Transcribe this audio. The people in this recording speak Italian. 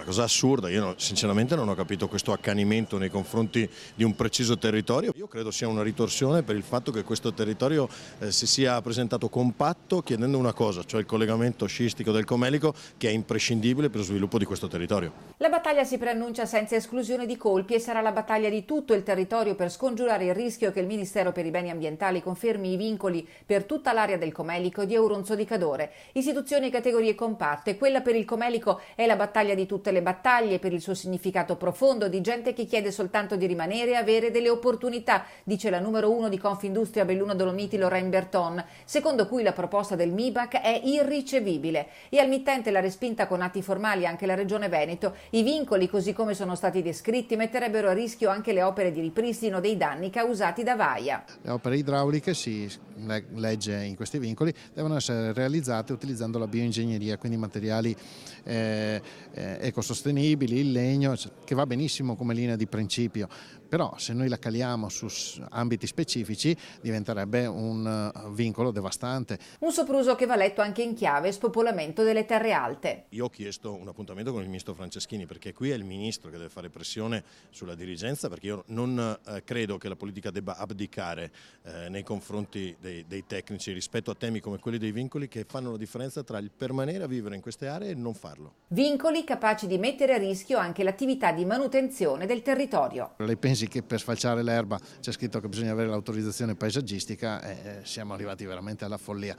cosa assurda, io sinceramente non ho capito questo accanimento nei confronti di un preciso territorio. Io credo sia una ritorsione per il fatto che questo territorio si sia presentato compatto chiedendo una cosa, cioè il collegamento sciistico del Comelico, che è imprescindibile per lo sviluppo di questo territorio. La battaglia si preannuncia senza esclusione di colpi e sarà la battaglia di tutto il territorio per scongiurare il rischio che il Ministero per i Beni Ambientali confermi i vincoli per tutta l'area del Comelico e di Auronzo di Cadore. Istituzioni e categorie compatte. Quella per il Comelico è la battaglia di tutte le battaglie, per il suo significato profondo, di gente che chiede soltanto di rimanere e avere delle opportunità, dice la numero 1 di Confindustria Belluno Dolomiti Lorraine Berton, secondo cui la proposta del MIBAC è irricevibile. E al mittente l'ha respinta con atti formali anche la Regione Veneto. I vincoli, così come sono stati descritti, metterebbero a rischio anche le opere di ripristino dei danni causati da Vaia. Le opere idrauliche, si legge in questi vincoli, devono essere realizzate utilizzando la bioingegneria, quindi materiali ecosostenibili, il legno, che va benissimo come linea di principio, però se noi la caliamo su ambiti specifici diventerebbe un vincolo devastante. Un sopruso che va letto anche in chiave spopolamento delle terre alte. Io ho chiesto un appuntamento con il ministro Franceschini, perché qui è il ministro che deve fare pressione sulla dirigenza, perché io non credo che la politica debba abdicare nei confronti dei tecnici rispetto a temi come quelli dei vincoli, che fanno la differenza tra il permanere a vivere in queste aree e il non farlo. Vincoli capaci di mettere a rischio anche l'attività di manutenzione del territorio. Lei pensi che per sfalciare l'erba c'è scritto che bisogna avere l'autorizzazione paesaggistica, siamo arrivati veramente alla follia.